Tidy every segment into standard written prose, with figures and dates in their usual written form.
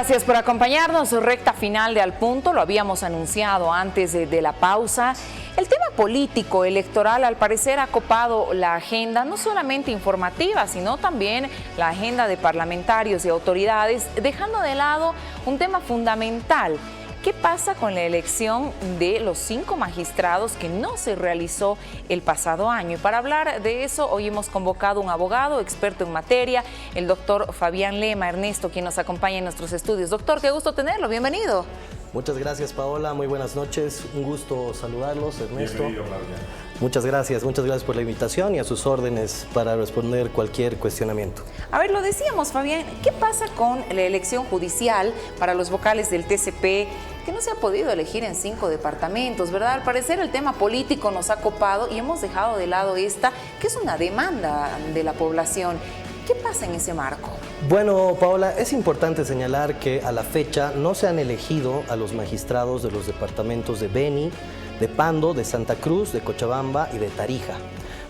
Gracias por acompañarnos. Recta final de Al Punto, lo habíamos anunciado antes de la pausa. El tema político electoral al parecer ha copado la agenda, no solamente informativa, sino también la agenda de parlamentarios y autoridades, dejando de lado un tema fundamental. ¿Qué pasa con la elección de los 5 magistrados que no se realizó el pasado año? Y para hablar de eso, hoy hemos convocado a un abogado experto en materia, el doctor Fabián Lema Ernesto, quien nos acompaña en nuestros estudios. Doctor, qué gusto tenerlo, bienvenido. Muchas gracias, Paola, muy buenas noches, un gusto saludarlos, Ernesto. Bienvenido, Fabián. Muchas gracias por la invitación y a sus órdenes para responder cualquier cuestionamiento. A ver, lo decíamos, Fabián, ¿qué pasa con la elección judicial para los vocales del TCP? Que no se ha podido elegir en 5 departamentos, ¿verdad? Al parecer el tema político nos ha copado y hemos dejado de lado esta, que es una demanda de la población. ¿Qué pasa en ese marco? Bueno, Paola, es importante señalar que a la fecha no se han elegido a los magistrados de los departamentos de Beni, de Pando, de Santa Cruz, de Cochabamba y de Tarija,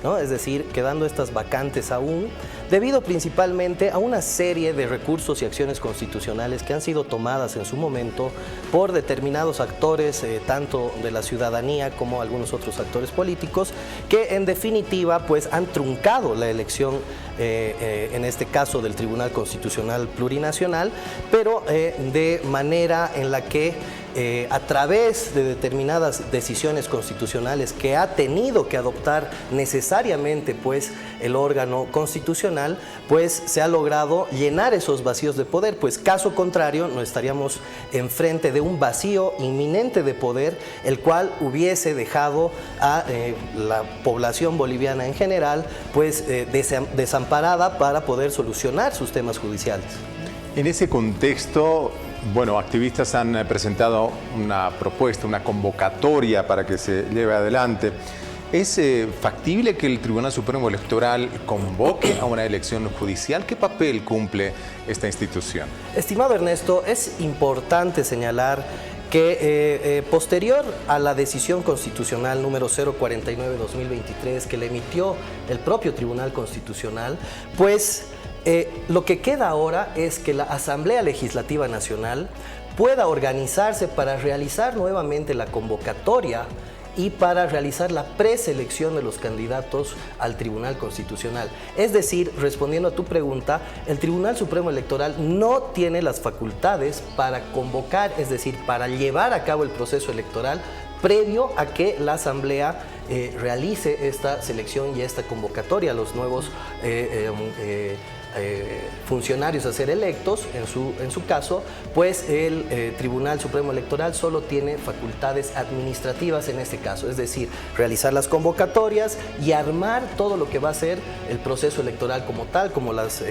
¿no? Es decir, quedando estas vacantes aún, debido principalmente a una serie de recursos y acciones constitucionales que han sido tomadas en su momento por determinados actores, tanto de la ciudadanía como algunos otros actores políticos, que en definitiva pues han truncado la elección, en este caso del Tribunal Constitucional Plurinacional, pero de manera en la que a través de determinadas decisiones constitucionales que ha tenido que adoptar necesariamente pues el órgano constitucional, pues se ha logrado llenar esos vacíos de poder, pues caso contrario nos estaríamos enfrente de un vacío inminente de poder, el cual hubiese dejado a la población boliviana en general pues desamparada para poder solucionar sus temas judiciales. En ese contexto, bueno, activistas han presentado una propuesta, una convocatoria para que se lleve adelante. ¿Es factible que el Tribunal Supremo Electoral convoque a una elección judicial? ¿Qué papel cumple esta institución? Estimado Ernesto, es importante señalar que posterior a la decisión constitucional número 049-2023 que le emitió el propio Tribunal Constitucional, pues lo que queda ahora es que la Asamblea Legislativa Nacional pueda organizarse para realizar nuevamente la convocatoria y para realizar la preselección de los candidatos al Tribunal Constitucional. Es decir, respondiendo a tu pregunta, el Tribunal Supremo Electoral no tiene las facultades para convocar, es decir, para llevar a cabo el proceso electoral previo a que la Asamblea realice esta selección y esta convocatoria a los nuevos funcionarios a ser electos. En su caso, pues el Tribunal Supremo Electoral solo tiene facultades administrativas en este caso, es decir, realizar las convocatorias y armar todo lo que va a ser el proceso electoral como tal, como las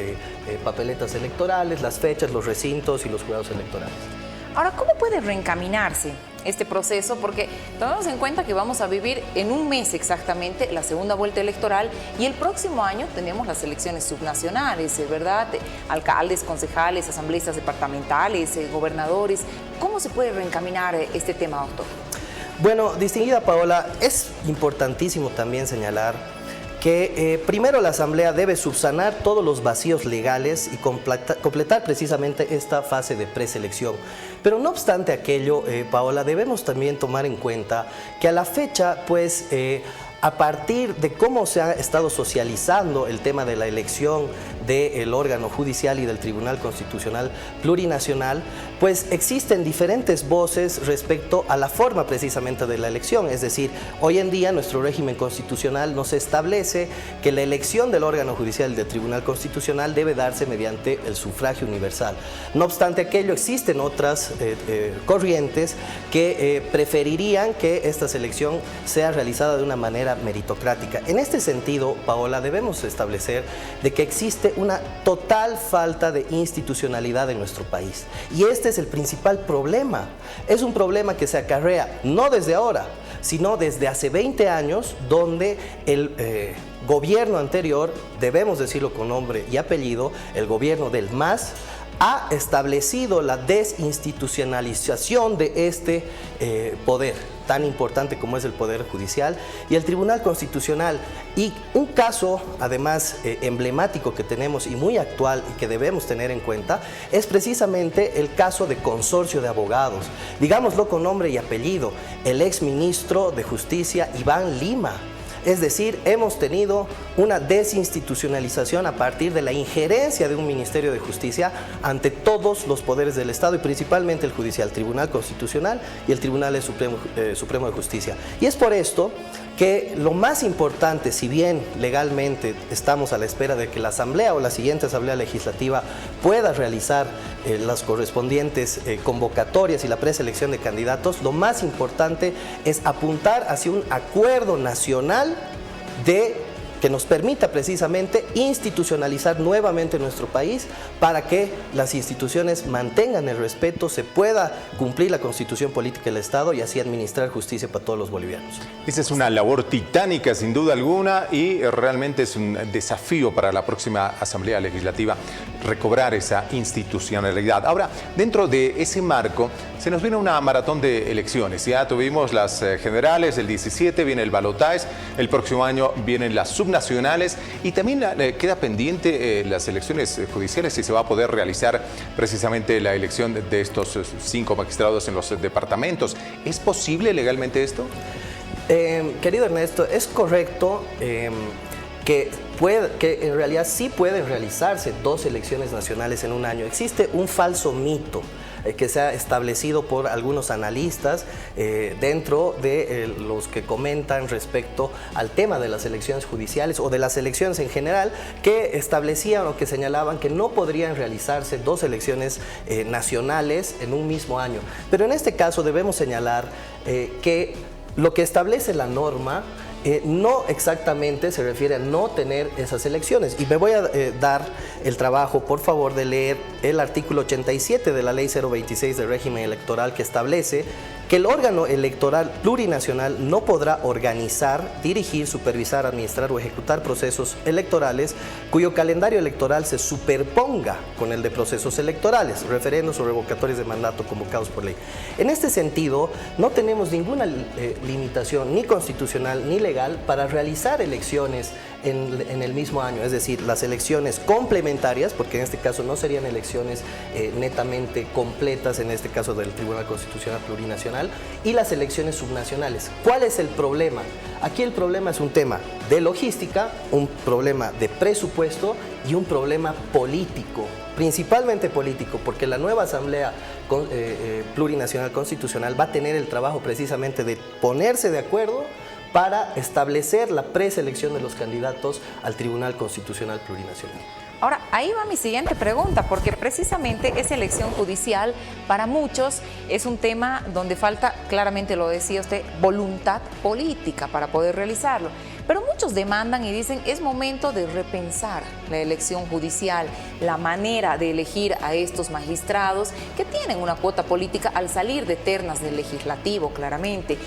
papeletas electorales, las fechas, los recintos y los jurados electorales. Ahora, ¿cómo puede reencaminarse este proceso? Porque tomemos en cuenta que vamos a vivir en un mes exactamente la segunda vuelta electoral y el próximo año tenemos las elecciones subnacionales, ¿verdad? Alcaldes, concejales, asambleístas departamentales, gobernadores. ¿Cómo se puede reencaminar este tema, doctor? Bueno, distinguida Paola, es importantísimo también señalar que primero la Asamblea debe subsanar todos los vacíos legales y completar precisamente esta fase de preselección. Pero no obstante aquello, Paola, debemos también tomar en cuenta que a la fecha, pues, a partir de cómo se ha estado socializando el tema de la elección del órgano judicial y del Tribunal Constitucional Plurinacional, pues existen diferentes voces respecto a la forma precisamente de la elección. Es decir, hoy en día nuestro régimen constitucional nos establece que la elección del órgano judicial y del Tribunal Constitucional debe darse mediante el sufragio universal. No obstante aquello, existen otras corrientes que preferirían que esta selección sea realizada de una manera meritocrática. En este sentido, Paola, debemos establecer de que existe una total falta de institucionalidad en nuestro país. Y este es el principal problema. Es un problema que se acarrea no desde ahora, sino desde hace 20 años, donde el gobierno anterior, debemos decirlo con nombre y apellido, el gobierno del MAS, ha establecido la desinstitucionalización de este poder, tan importante como es el Poder Judicial y el Tribunal Constitucional. Y un caso, además, emblemático que tenemos y muy actual y que debemos tener en cuenta es precisamente el caso de consorcio de abogados. Digámoslo con nombre y apellido, el exministro de Justicia, Iván Lima. Es decir, hemos tenido una desinstitucionalización a partir de la injerencia de un Ministerio de Justicia ante todos los poderes del Estado y principalmente el judicial, el Tribunal Constitucional y el Tribunal Supremo de Justicia. Y es por esto que lo más importante, si bien legalmente estamos a la espera de que la Asamblea o la siguiente Asamblea Legislativa pueda realizar las correspondientes convocatorias y la preselección de candidatos, lo más importante es apuntar hacia un acuerdo nacional que nos permita precisamente institucionalizar nuevamente nuestro país para que las instituciones mantengan el respeto, se pueda cumplir la Constitución Política del Estado y así administrar justicia para todos los bolivianos. Esa es una labor titánica sin duda alguna y realmente es un desafío para la próxima Asamblea Legislativa recobrar esa institucionalidad. Ahora, dentro de ese marco, se nos viene una maratón de elecciones. Ya tuvimos las generales, el 17 viene el balotaje, el próximo año vienen las subnacionales y también queda pendiente las elecciones judiciales si se va a poder realizar precisamente la elección de estos 5 magistrados en los departamentos. ¿Es posible legalmente esto? Querido Ernesto, es correcto que en realidad sí pueden realizarse 2 elecciones nacionales en un año. Existe un falso mito que se ha establecido por algunos analistas dentro de los que comentan respecto al tema de las elecciones judiciales o de las elecciones en general, que establecían o que señalaban que no podrían realizarse 2 elecciones nacionales en un mismo año. Pero en este caso debemos señalar que lo que establece la norma no exactamente se refiere a no tener esas elecciones. Y me voy a dar el trabajo, por favor, de leer el artículo 87 de la Ley 026 del régimen electoral, que establece que el órgano electoral plurinacional no podrá organizar, dirigir, supervisar, administrar o ejecutar procesos electorales cuyo calendario electoral se superponga con el de procesos electorales, referendos o revocatorios de mandato convocados por ley. En este sentido, no tenemos ninguna limitación ni constitucional ni legal para realizar elecciones en el mismo año, es decir, las elecciones complementarias, porque en este caso no serían elecciones netamente completas, en este caso del Tribunal Constitucional Plurinacional, y las elecciones subnacionales. ¿Cuál es el problema? Aquí el problema es un tema de logística, un problema de presupuesto y un problema político, principalmente político, porque la nueva Asamblea Plurinacional Constitucional va a tener el trabajo precisamente de ponerse de acuerdo para establecer la preselección de los candidatos al Tribunal Constitucional Plurinacional. Ahora, ahí va mi siguiente pregunta, porque precisamente esa elección judicial para muchos es un tema donde falta, claramente lo decía usted, voluntad política para poder realizarlo. Pero muchos demandan y dicen es momento de repensar la elección judicial, la manera de elegir a estos magistrados que tienen una cuota política al salir de ternas del legislativo, claramente.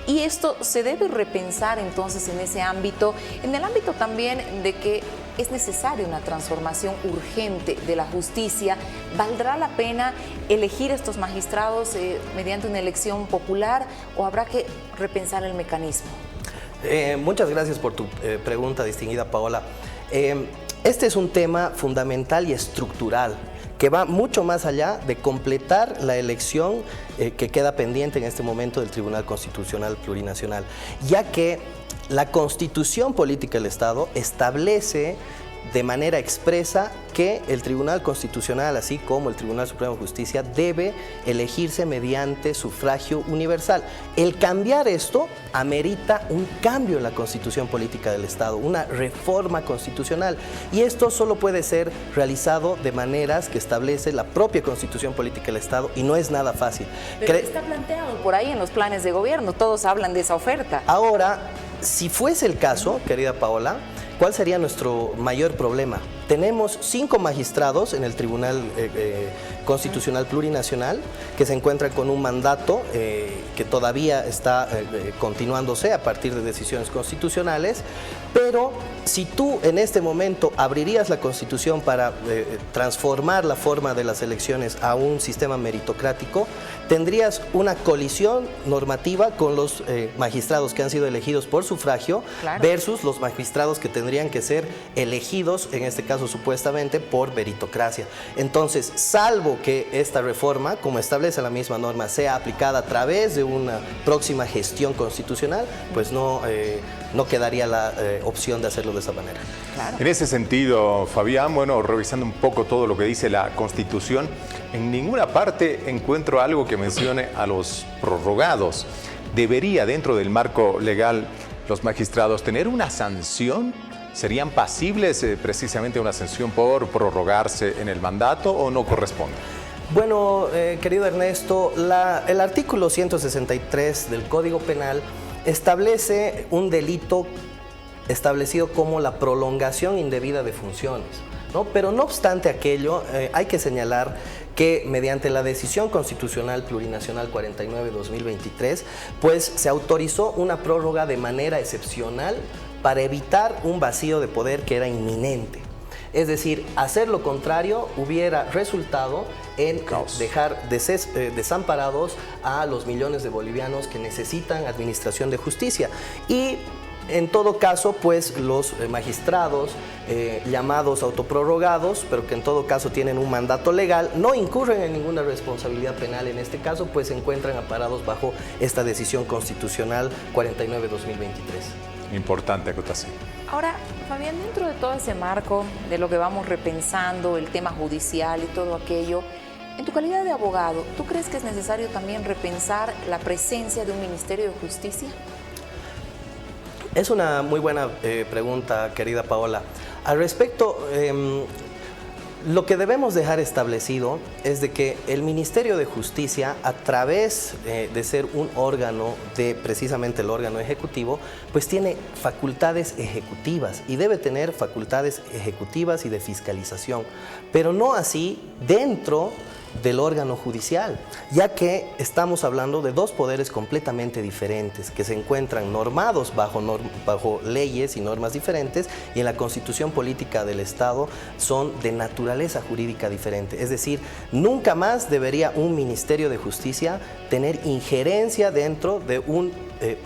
Y esto se debe repensar entonces en ese ámbito, en el ámbito también de que es necesaria una transformación urgente de la justicia. ¿Valdrá la pena elegir estos magistrados mediante una elección popular o habrá que repensar el mecanismo? Muchas gracias por tu pregunta, distinguida Paola. Este es un tema fundamental y estructural que va mucho más allá de completar la elección que queda pendiente en este momento del Tribunal Constitucional Plurinacional, ya que la Constitución Política del Estado establece de manera expresa que el Tribunal Constitucional, así como el Tribunal Supremo de Justicia, debe elegirse mediante sufragio universal. El cambiar esto amerita un cambio en la Constitución Política del Estado, una reforma constitucional, y esto solo puede ser realizado de maneras que establece la propia Constitución Política del Estado y no es nada fácil. Pero está planteado por ahí en los planes de gobierno, todos hablan de esa oferta. Ahora, si fuese el caso, querida Paola, ¿cuál sería nuestro mayor problema? Tenemos 5 magistrados en el Tribunal Constitucional Plurinacional que se encuentran con un mandato que todavía está continuándose a partir de decisiones constitucionales, pero si tú en este momento abrirías la Constitución para transformar la forma de las elecciones a un sistema meritocrático, tendrías una colisión normativa con los magistrados que han sido elegidos por sufragio, claro, versus los magistrados que tendrían que ser elegidos, en este caso supuestamente, por meritocracia. Entonces, salvo que esta reforma, como establece la misma norma, sea aplicada a través de una próxima gestión constitucional, pues no quedaría la opción de hacerlo de esa manera. Claro. En ese sentido, Fabián, bueno, revisando un poco todo lo que dice la Constitución, en ninguna parte encuentro algo que mencione a los prorrogados. ¿Debería, dentro del marco legal, los magistrados tener una sanción? ¿Serían pasibles precisamente una sanción por prorrogarse en el mandato o no corresponde? Bueno, querido Ernesto, el artículo 163 del Código Penal establece un delito establecido como la prolongación indebida de funciones, ¿no? Pero no obstante aquello, hay que señalar que mediante la Decisión Constitucional Plurinacional 49/2023, pues se autorizó una prórroga de manera excepcional para evitar un vacío de poder que era inminente. Es decir, hacer lo contrario hubiera resultado en dejar desamparados a los millones de bolivianos que necesitan administración de justicia. Y en todo caso, pues los magistrados llamados autoprorrogados, pero que en todo caso tienen un mandato legal, no incurren en ninguna responsabilidad penal en este caso, pues se encuentran amparados bajo esta Decisión Constitucional 49/2023. Importante acotación. Ahora, Fabián, dentro de todo ese marco de lo que vamos repensando, el tema judicial y todo aquello, en tu calidad de abogado, ¿tú crees que es necesario también repensar la presencia de un Ministerio de Justicia? Es una muy buena pregunta, querida Paola. Al respecto, lo que debemos dejar establecido es de que el Ministerio de Justicia, a través de ser un órgano precisamente el órgano ejecutivo, pues tiene facultades ejecutivas y debe tener facultades ejecutivas y de fiscalización, pero no así dentro del órgano judicial, ya que estamos hablando de dos poderes completamente diferentes que se encuentran normados bajo leyes y normas diferentes, y en la Constitución Política del Estado son de naturaleza jurídica diferente. Es decir, nunca más debería un Ministerio de Justicia tener injerencia dentro de un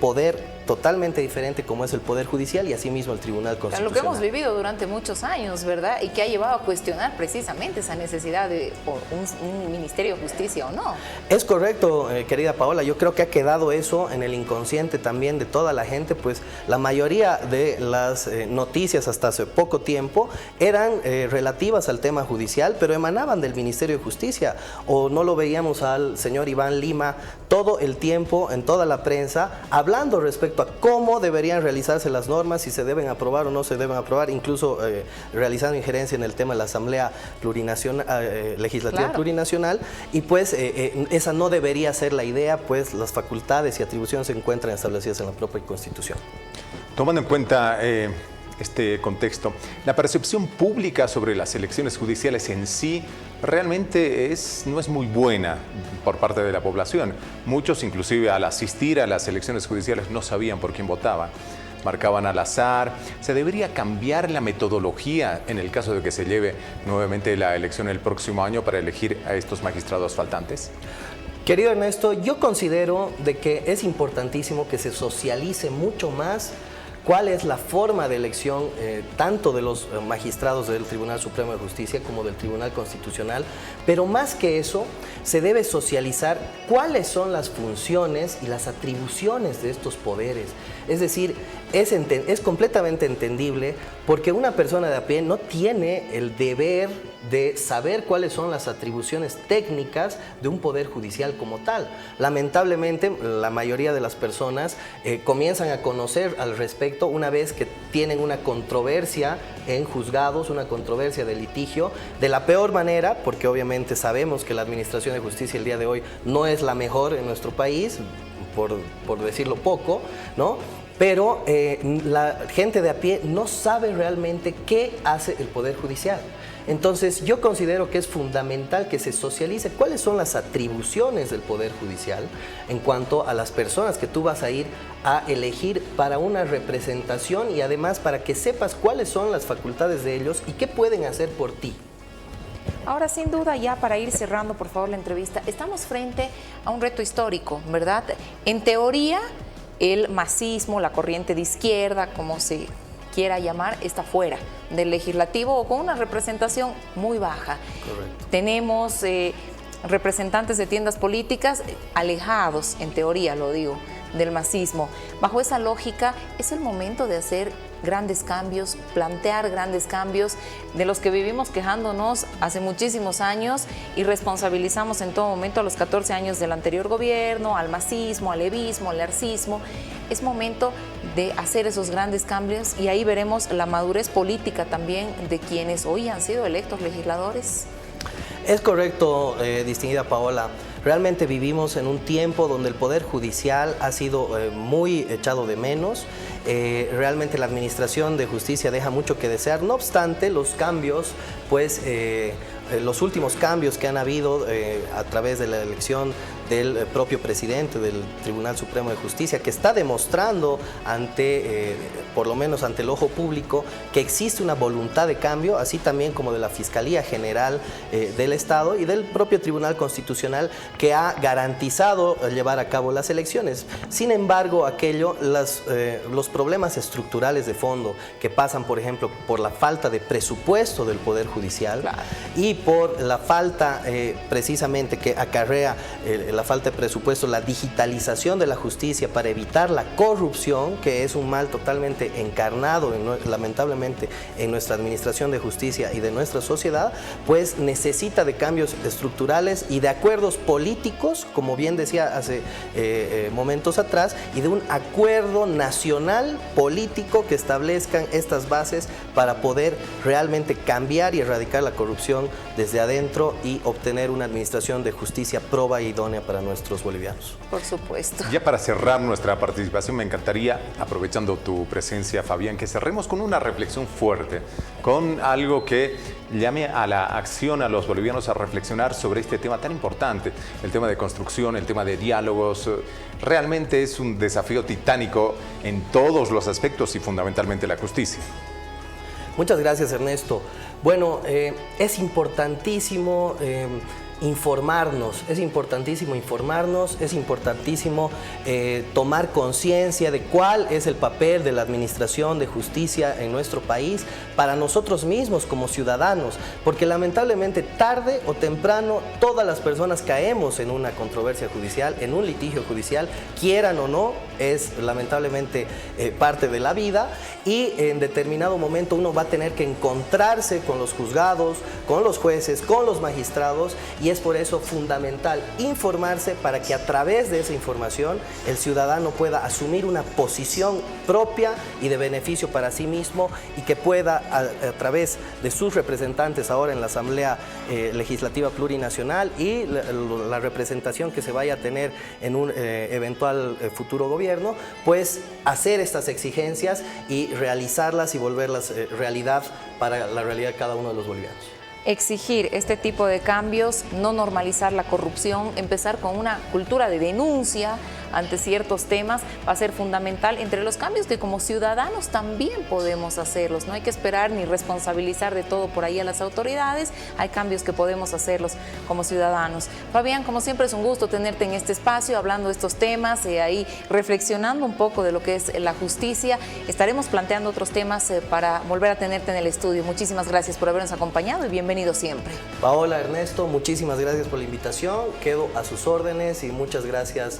poder totalmente diferente como es el Poder Judicial y asimismo el Tribunal Constitucional. Lo que hemos vivido durante muchos años, ¿verdad? Y que ha llevado a cuestionar precisamente esa necesidad de un Ministerio de Justicia, ¿o no? Es correcto, querida Paola. Yo creo que ha quedado eso en el inconsciente también de toda la gente, pues la mayoría de las noticias hasta hace poco tiempo eran relativas al tema judicial, pero emanaban del Ministerio de Justicia, o no lo veíamos al señor Iván Lima todo el tiempo en toda la prensa hablando respecto a cómo deberían realizarse las normas, si se deben aprobar o no se deben aprobar, incluso realizando injerencia en el tema de la Asamblea Legislativa Plurinacional, y pues esa no debería ser la idea, pues las facultades y atribuciones se encuentran establecidas en la propia Constitución. Tomando en cuenta este contexto, la percepción pública sobre las elecciones judiciales en sí realmente no es muy buena por parte de la población. Muchos, inclusive al asistir a las elecciones judiciales, no sabían por quién votaban, marcaban al azar. ¿Se debería cambiar la metodología en el caso de que se lleve nuevamente la elección el próximo año para elegir a estos magistrados faltantes? Querido Ernesto, yo considero de que es importantísimo que se socialice mucho más cuál es la forma de elección tanto de los magistrados del Tribunal Supremo de Justicia como del Tribunal Constitucional, pero más que eso, se debe socializar cuáles son las funciones y las atribuciones de estos poderes. Es decir, es completamente entendible porque una persona de a pie no tiene el deber de saber cuáles son las atribuciones técnicas de un poder judicial como tal. Lamentablemente, la mayoría de las personas comienzan a conocer al respecto una vez que tienen una controversia en juzgados, una controversia de litigio, de la peor manera, porque obviamente sabemos que la administración de justicia el día de hoy no es la mejor en nuestro país, por decirlo poco, ¿no? Pero la gente de a pie no sabe realmente qué hace el Poder Judicial. Entonces yo considero que es fundamental que se socialice cuáles son las atribuciones del Poder Judicial en cuanto a las personas que tú vas a ir a elegir para una representación y además para que sepas cuáles son las facultades de ellos y qué pueden hacer por ti. Ahora, sin duda, ya para ir cerrando, por favor, la entrevista, estamos frente a un reto histórico, ¿verdad? En teoría, el masismo, la corriente de izquierda, como se quiera llamar, está fuera del legislativo o con una representación muy baja. Correcto. Tenemos representantes de tiendas políticas alejados, en teoría lo digo, del masismo. Bajo esa lógica, es el momento de hacer grandes cambios, plantear grandes cambios de los que vivimos quejándonos hace muchísimos años y responsabilizamos en todo momento a los 14 años del anterior gobierno, al masismo, al levismo, al arcismo. Es momento de hacer esos grandes cambios y ahí veremos la madurez política también de quienes hoy han sido electos legisladores. Es correcto, distinguida Paola. Realmente vivimos en un tiempo donde el Poder Judicial ha sido muy echado de menos. Realmente la Administración de Justicia deja mucho que desear. No obstante, los cambios, pues los últimos cambios que han habido a través de la elección del propio presidente del Tribunal Supremo de Justicia, que está demostrando ante, por lo menos ante el ojo público, que existe una voluntad de cambio, así también como de la Fiscalía General del Estado y del propio Tribunal Constitucional, que ha garantizado llevar a cabo las elecciones. Sin embargo, los problemas estructurales de fondo que pasan, por ejemplo, por la falta de presupuesto del Poder Judicial, claro, y por la falta precisamente que acarrea la falta de presupuesto, la digitalización de la justicia para evitar la corrupción, que es un mal totalmente encarnado lamentablemente en nuestra administración de justicia y de nuestra sociedad, pues necesita de cambios estructurales y de acuerdos políticos, como bien decía hace momentos atrás, y de un acuerdo nacional político que establezcan estas bases para poder realmente cambiar y erradicar la corrupción desde adentro y obtener una administración de justicia proba e idónea para nuestros bolivianos. Por supuesto. Ya para cerrar nuestra participación, me encantaría, aprovechando tu presencia, Fabián, que cerremos con una reflexión fuerte, con algo que llame a la acción a los bolivianos a reflexionar sobre este tema tan importante, el tema de construcción, el tema de diálogos. Realmente es un desafío titánico en todos los aspectos y fundamentalmente la justicia. Muchas gracias, Ernesto. Bueno, es importantísimo informarnos, es importantísimo tomar conciencia de cuál es el papel de la administración de justicia en nuestro país para nosotros mismos como ciudadanos, porque lamentablemente tarde o temprano todas las personas caemos en una controversia judicial, en un litigio judicial, quieran o no, es lamentablemente parte de la vida, y en determinado momento uno va a tener que encontrarse con los juzgados, con los jueces, con los magistrados, y es por eso fundamental informarse para que a través de esa información el ciudadano pueda asumir una posición propia y de beneficio para sí mismo y que pueda a través de sus representantes ahora en la Asamblea Legislativa Plurinacional y la representación que se vaya a tener en un eventual futuro gobierno, pues hacer estas exigencias y realizarlas y volverlas realidad para la realidad de cada uno de los bolivianos. Exigir este tipo de cambios, no normalizar la corrupción, empezar con una cultura de denuncia ante ciertos temas va a ser fundamental entre los cambios que como ciudadanos también podemos hacerlos. No hay que esperar ni responsabilizar de todo por ahí a las autoridades, hay cambios que podemos hacerlos como ciudadanos. Fabián, como siempre es un gusto tenerte en este espacio hablando de estos temas, ahí reflexionando un poco de lo que es la justicia. Estaremos planteando otros temas para volver a tenerte en el estudio. Muchísimas gracias por habernos acompañado y bienvenido siempre. Paola, Ernesto, muchísimas gracias por la invitación, quedo a sus órdenes y muchas gracias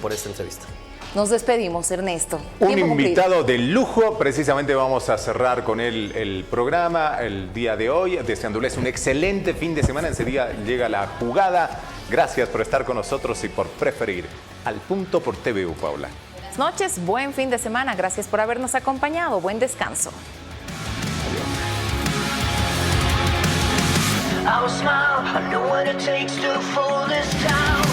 por esta entrevista. Nos despedimos, Ernesto. Un invitado de lujo, precisamente vamos a cerrar con él el programa el día de hoy, deseándoles un excelente fin de semana. Enseguida llega la jugada. Gracias por estar con nosotros y por preferir Al Punto por TVU, Paula. Buenas noches, buen fin de semana. Gracias por habernos acompañado. Buen descanso. I will smile, I know what it takes to fool this town.